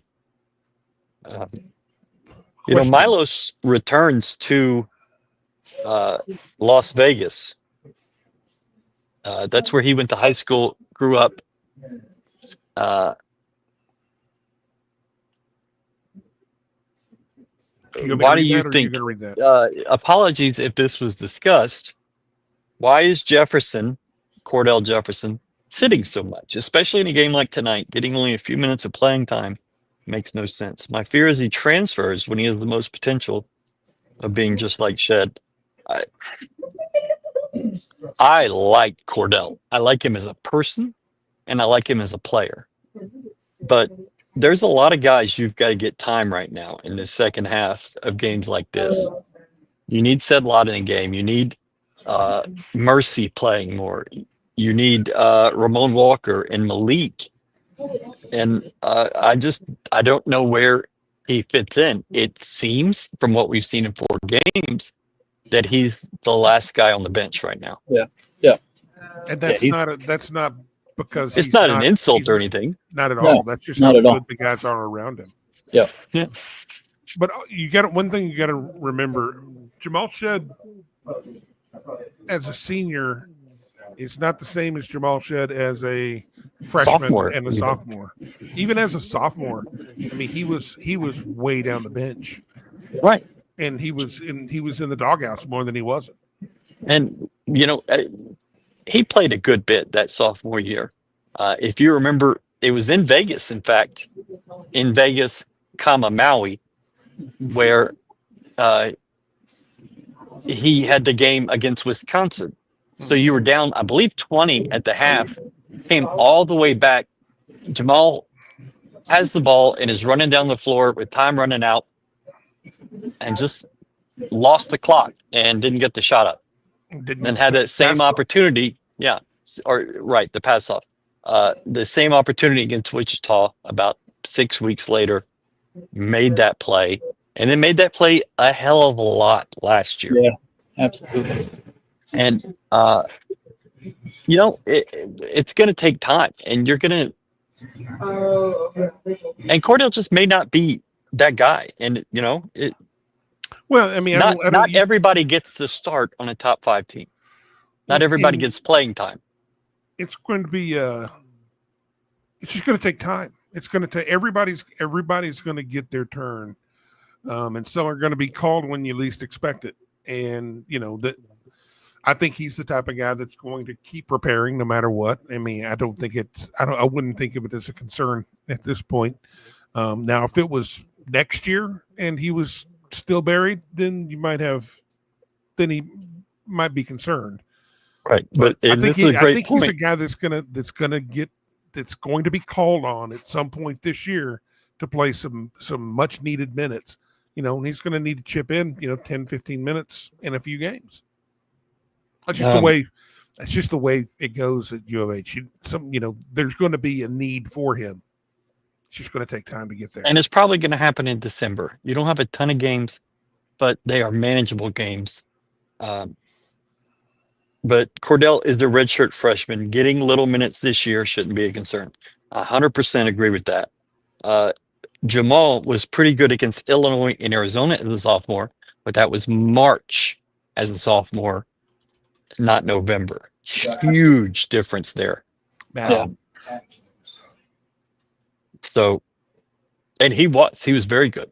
Milos returns to Las Vegas. That's where he went to high school, grew up. Why do you think? Apologies if this was discussed. Why is Cordell Jefferson, sitting so much, especially in a game like tonight, getting only a few minutes of playing time? makes no sense. My fear is he transfers when he has the most potential of being just like Shed. I like Cordell. I like him as a person, and I like him as a player. But there's a lot of guys you've got to get time right now in the second half of games like this. You need Sedlot in the game. You need Mercy playing more. You need Ramon Walker and Malik. And I don't know where he fits in. It seems from what we've seen in 4 games that he's the last guy on the bench right now. Yeah. And that's not because It's not an insult or anything. Not at No, all. That's just not how at all. good the guys are around him. Yeah. But one thing you got to remember: Jamal Shed, as a senior, is not the same as Jamal Shed as a freshman Sophomore, and a even. sophomore. Even as a sophomore, I mean, he was way down the bench, Right. and he was in the doghouse more than he wasn't. And, he played a good bit that sophomore year. If you remember, it was in Vegas, in fact, Maui, where he had the game against Wisconsin. So you were down, I believe, 20 at the half, came all the way back. Jamal has the ball and is running down the floor with time running out and just lost the clock and didn't get the shot up. And had that same opportunity. Yeah. The pass off. The same opportunity against Wichita about 6 weeks later, made that play, and then made that play a hell of a lot last year. Yeah, absolutely. And, it's going to take time, and you're going to, and Cordell just may not be that guy. And, Well, I mean, not everybody gets to start on a top 5 team. Not everybody gets playing time. It's going to be it's just going to take time. It's going to take everybody's going to get their turn, and some are going to be called when you least expect it. And I think he's the type of guy that's going to keep preparing no matter what. I mean, I wouldn't think of it as a concern at this point. Now, if it was next year and he was still buried, then he might be concerned. Right, but I think he's a guy that's going to be called on at some point this year to play some much needed minutes. And he's going to need to chip in, 10, 15 minutes in a few games. That's just the way it goes at U of H. There's going to be a need for him. It's just going to take time to get there. And it's probably going to happen in December. You don't have a ton of games, but they are manageable games. But Cordell is the redshirt freshman. Getting little minutes this year shouldn't be a concern. 100% agree with that. Jamal was pretty good against Illinois and Arizona as a sophomore, but that was March as a sophomore, not November. Huge difference there. So, and he was very good.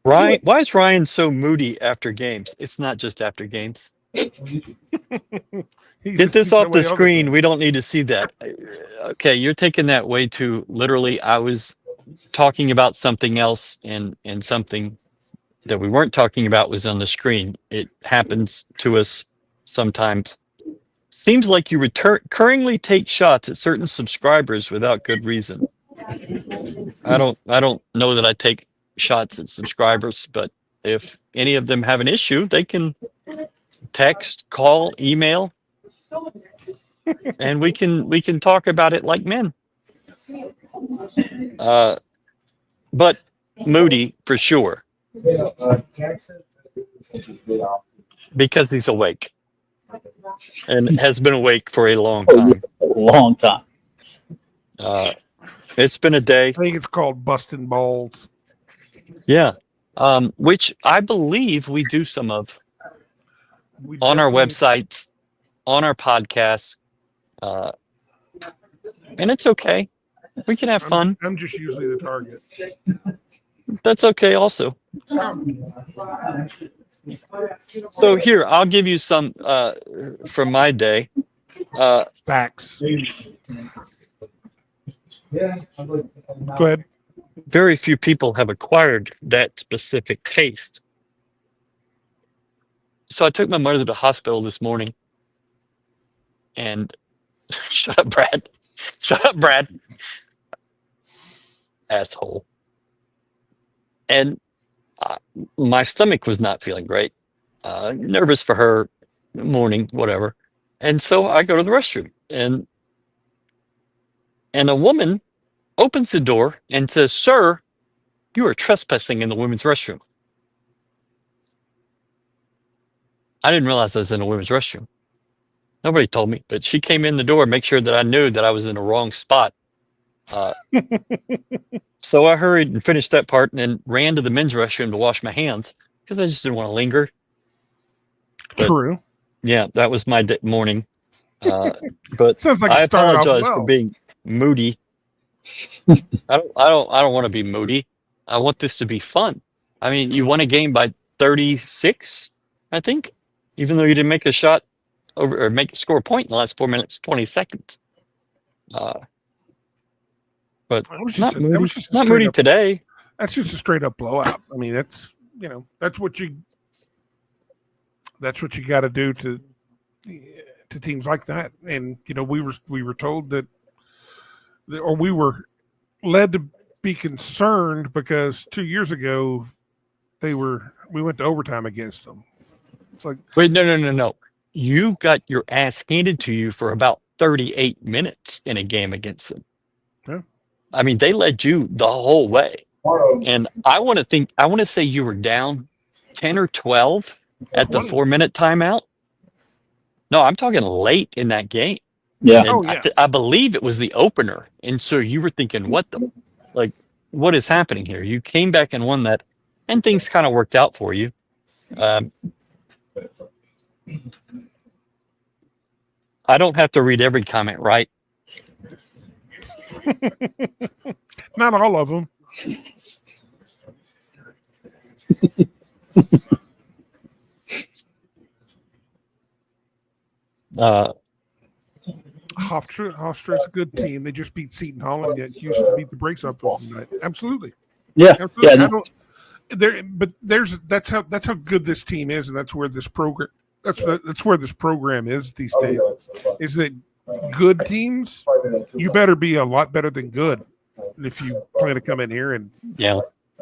Ryan, why is Ryan so moody after games? It's not just after games. Get this off the screen. We don't need to see that. Okay, you're taking that way too literally. I was talking about something else, and something that we weren't talking about was on the screen. It happens to us sometimes. Seems like you recurringly take shots at certain subscribers without good reason. I don't know that I take shots at subscribers, but if any of them have an issue, they can text, call, email, and we can talk about it like men. But Moody for sure, because he's awake and has been awake for a long time. It's been a day. I think it's called busting balls. Yeah. Which I believe we do some of on our websites, on our podcasts. And it's okay. We can have fun. I'm just usually the target. That's okay also. So here, I'll give you some from my day. Facts. Go ahead. Very few people have acquired that specific taste. So I took my mother to the hospital this morning, and shut up, Brad. Shut up, Brad. Asshole. And my stomach was not feeling great. Nervous for her, morning, whatever. And so I go to the restroom, and a woman opens the door and says, "Sir, you are trespassing in the women's restroom." I didn't realize I was in a women's restroom. Nobody told me, but she came in the door, make sure that I knew that I was in the wrong spot. So I hurried and finished that part, and then ran to the men's restroom to wash my hands because I just didn't want to linger. But, True. yeah, that was my morning. But Sounds like I it started off apologize for well. being moody. I don't want to be moody. I want this to be fun. I mean, you won a game by 36, I think, even though you didn't make a shot or score a point in the last 4 minutes, 20 seconds. But That was not just moody, that was just a not straight moody up, today. That's just a straight up blowout. I mean, that's what you got to do to teams like that. And we were told that, or we were led to be concerned because 2 years ago we went to overtime against them. It's like, Wait, no. You got your ass handed to you for about 38 minutes in a game against them. Yeah. I mean, they led you the whole way. And I want to say you were down 10 or 12 at the 4-minute timeout. No, I'm talking late in that game. Yeah. And I believe it was the opener. And so you were thinking, what is happening here? You came back and won that, and things kind of worked out for you. I don't have to read every comment, right? not all of them. Hofstra is a good team. They just beat Seton Hall and yet used to beat the brakes off them tonight. Absolutely. Yeah. Absolutely. Yeah. No. That's how good this team is, and that's where this program is these days. Is that good teams? You better be a lot better than good if you plan to come in here and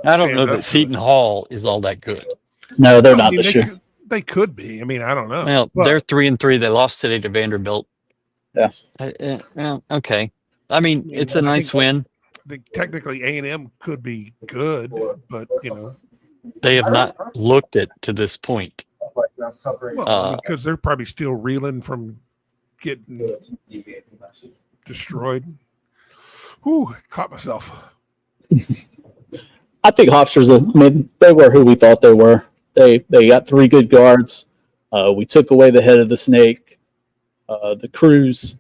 I don't know that Seton Hall is all that good. No, they're not this year. They could be. I mean, I don't know. Well, they're 3-3. They lost today to Vanderbilt. Yeah. Okay. I mean, it's a nice win. I think technically A&M could be good, but they have not looked it to this point. Well, because they're probably still reeling from getting destroyed. Whew, caught myself. I think Hofstra's they were who we thought they were. They got 3 good guards. We took away the head of the snake. The Cruz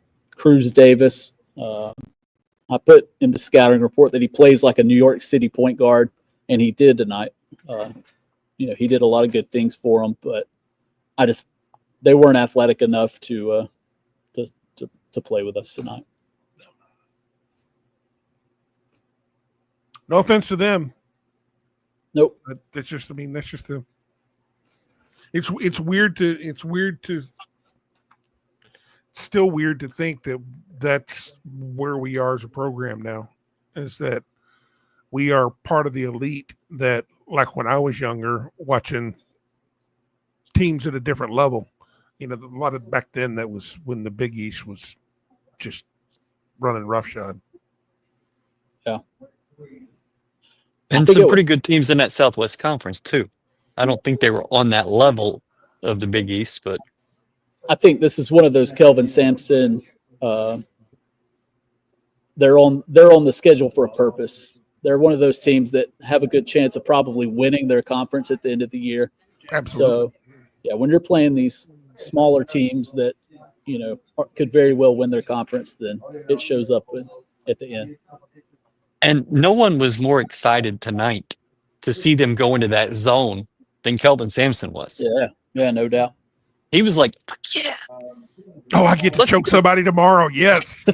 Davis. I put in the scouting report that he plays like a New York City point guard, and he did tonight. He did a lot of good things for them, but they weren't athletic enough to play with us tonight. No offense to them. Nope. That's just them. It's weird to still weird to think that that's where we are as a program now, is that we are part of the elite that, like when I was younger, watching teams at a different level, a lot of back then, that was when the Big East was just running roughshod. Yeah. And some pretty good teams in that Southwest Conference too. I don't think they were on that level of the Big East, but I think this is one of those Kelvin Sampson. They're on the schedule for a purpose. They're one of those teams that have a good chance of probably winning their conference at the end of the year. Absolutely. So, yeah, when you're playing these smaller teams that could very well win their conference, then it shows up at the end. And no one was more excited tonight to see them go into that zone than Kelvin Sampson was. Yeah, no doubt. He was like, yeah. Oh, I get to choke somebody tomorrow. Yes.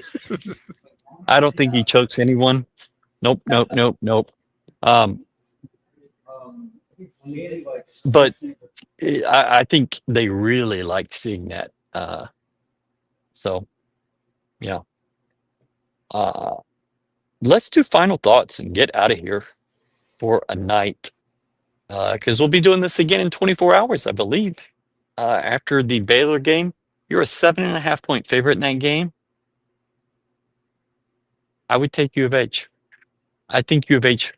I don't think he chokes anyone. Nope. But I think they really like seeing that. So, yeah. Let's do final thoughts and get out of here for a night. Because we'll be doing this again in 24 hours, I believe. After the Baylor game, you're a 7.5-point favorite in that game. I would take U of H. I think U of H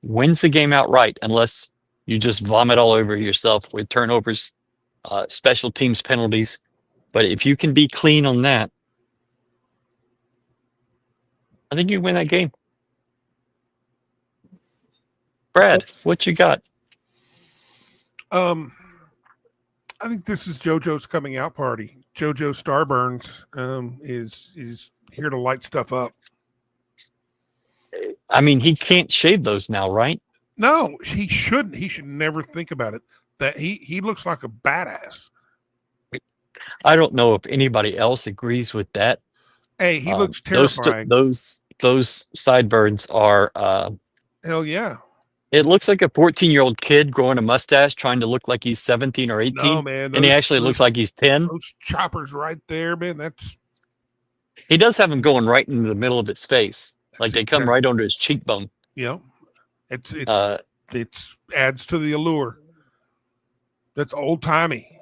wins the game outright unless you just vomit all over yourself with turnovers, special teams penalties. But if you can be clean on that, I think you win that game. Brad, what you got? I think this is JoJo's coming out party. JoJo Starburns is here to light stuff up. I mean, he can't shave those now, right? No, he shouldn't. He should never think about it. That he looks like a badass. I don't know if anybody else agrees with that. Hey, he looks terrifying. Those sideburns are hell yeah. It looks like a 14-year-old kid growing a mustache trying to look like he's 17 or 18. No, man. And he actually looks like he's 10. Those choppers right there, man. He does have them going right into the middle of his face. Like they come right under his cheekbone. Yeah. It's adds to the allure. That's old timey.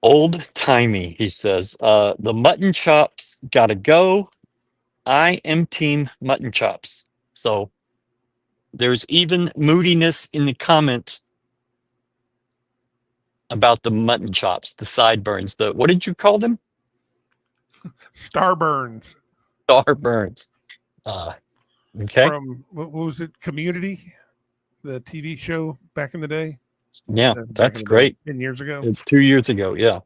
Old timey, he says. The mutton chops gotta go. I am team mutton chops. So there's even moodiness in the comments about the mutton chops, the sideburns. What did you call them? Starburns. Starburns. Okay. From what was it? Community, the TV show back in the day. Yeah, that's great. 10 years ago. 2 years ago. Yeah.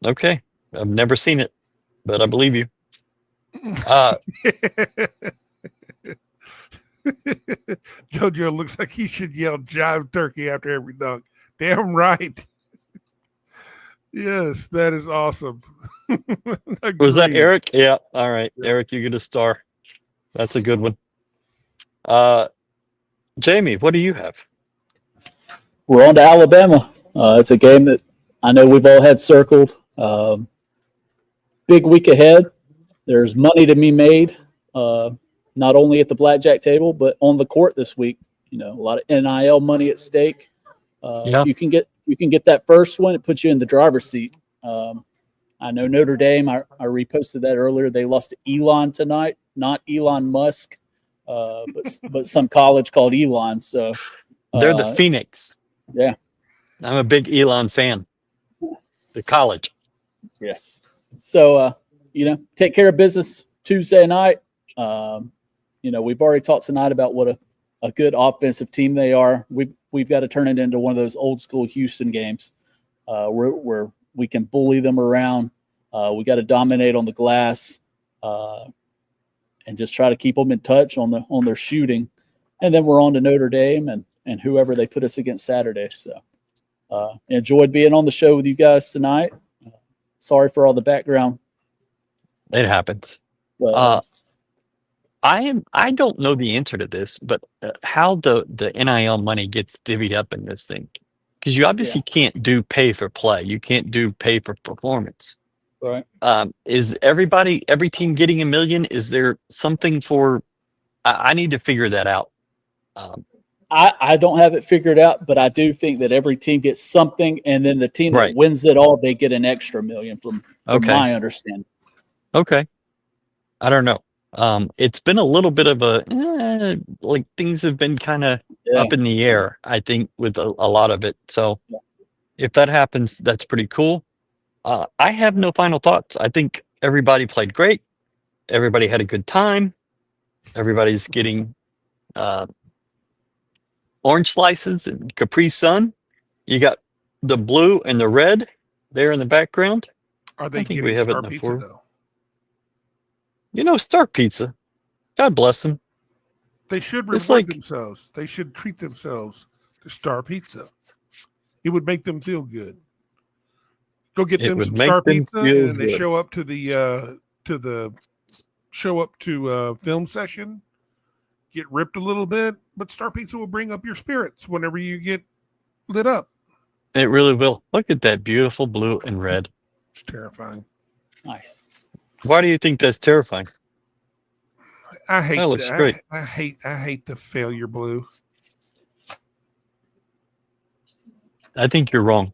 Okay. I've never seen it, but I believe you. JoJo looks like he should yell "Jive Turkey" after every dunk. Damn right. Yes, that is awesome. Was that Eric? Yeah. All right. Yeah. Eric, you get a star. That's a good one. Jamie, what do you have? We're on to Alabama. It's a game that I know we've all had circled. Big week ahead. There's money to be made, not only at the blackjack table, but on the court this week. You know, a lot of NIL money at stake. If you can get that first one, it puts you in the driver's seat. I know Notre Dame, I reposted that earlier. They lost to Elon tonight, not Elon Musk, but some college called Elon. So they're the Phoenix. Yeah. I'm a big Elon fan. The college. Yes. So, take care of business Tuesday night. We've already talked tonight about what a good offensive team they are. We've got to turn it into one of those old school Houston games where we can bully them around. We got to dominate on the glass and just try to keep them in touch on their shooting. And then we're on to Notre Dame and whoever they put us against Saturday. So enjoyed being on the show with you guys tonight. Sorry for all the background. It happens. But, I don't know the answer to this, but how the NIL money gets divvied up in this thing. Because you obviously can't do pay for play. You can't do pay for performance. Right. Is every team getting $1 million? Is there something for, I need to figure that out. I don't have it figured out, but I do think that every team gets something, and then the team that wins it all, they get an extra $1 million from my understanding. Okay. I don't know. It's been a little bit of a, like things have been kind of up in the air, I think, with a lot of it. So if that happens, that's pretty cool. I have no final thoughts. I think everybody played great. Everybody had a good time. Everybody's getting orange slices and Capri Sun. You got the blue and the red there in the background. Are they getting we have Star Pizza, though? Star Pizza. God bless them. They should reward themselves. They should treat themselves. to Star Pizza. It would make them feel good. Go get It them would some make Star them Pizza, feel and they good. show up to the film session. Get ripped a little bit, but Star Pizza will bring up your spirits whenever you get lit up. It really will. Look at that beautiful blue and red. It's terrifying. Nice. Why do you think that's terrifying? I hate That looks that. great. I hate the failure blue. I think you're wrong.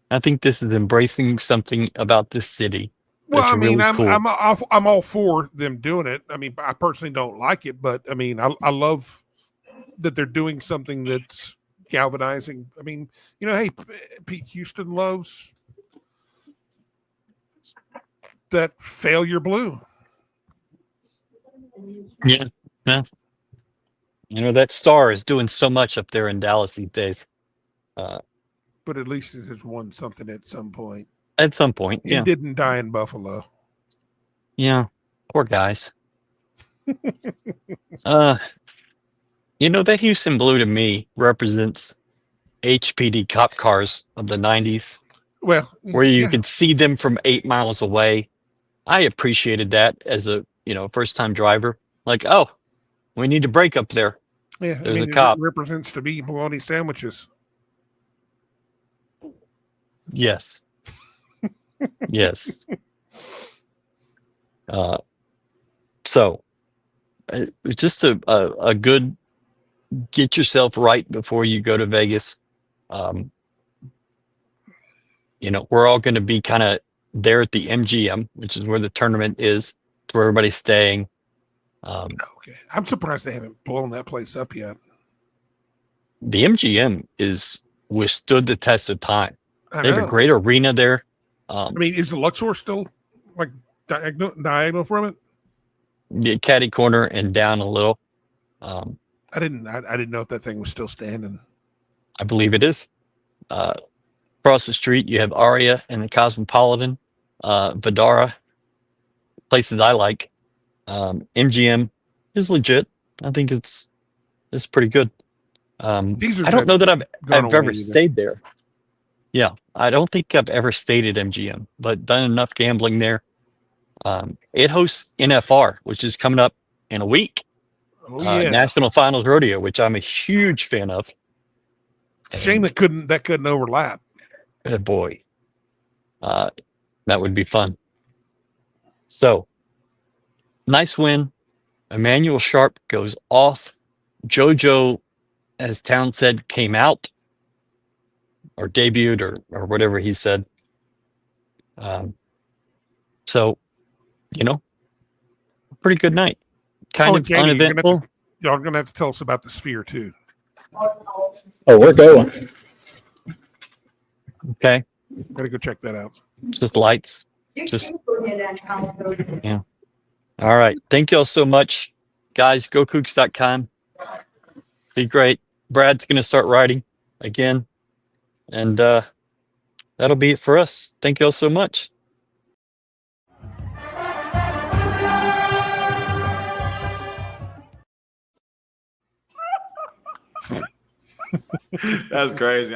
I think this is embracing something about this city. Well, That's I mean, really cool. I'm all for them doing it. I mean, I personally don't like it, but I mean, I love that they're doing something that's galvanizing. I mean, you know, hey, Pete Houston loves that failure blue. Yeah. You know, that star is doing so much up there in Dallas these days. But at least it has won something at some point. At some point, It yeah. didn't die in Buffalo. Yeah. Poor guys. You know, that Houston blue to me represents HPD cop cars of the 90s, Well, where you yeah. could see them from 8 miles away. I appreciated that as a, first-time driver. Like, oh, we need to brake up there. Yeah, There's a it cop. represents to me bologna sandwiches. Yes. Yes. So it's just a good get yourself right before you go to Vegas. We're all going to be kind of there at the MGM, which is where the tournament is. It's where everybody's staying. Okay, I'm surprised they haven't blown that place up yet. The MGM is withstood the test of time. I They have a know. great arena there. I mean, is the Luxor still like diagonal from it? The caddy corner and down a little. I didn't know if that thing was still standing. I believe it is. Across the street, you have Aria and the Cosmopolitan, Vidara, places I like. MGM is legit. I think it's pretty good. Caesars I don't know that I've gone away ever either. stayed there. Yeah, I don't think I've ever stayed at MGM, but done enough gambling there. It hosts NFR, which is coming up in a week. Oh yeah, National Finals Rodeo, which I'm a huge fan of. shame that couldn't overlap. Boy, that would be fun. So, nice win. Emmanuel Sharp goes off. JoJo, as Town said, came out or debuted or whatever he said. So, pretty good night. Kind of Jamie, uneventful. Y'all are gonna have to tell us about the Sphere too. Oh, we're going. Okay. Gotta go check that out. It's just lights. You Just- can go ahead and count those. All right. Thank you all so much. Guys, GoCoogs.com. Be great. Brad's going to start writing again. And that'll be it for us. Thank you all so much. That's crazy.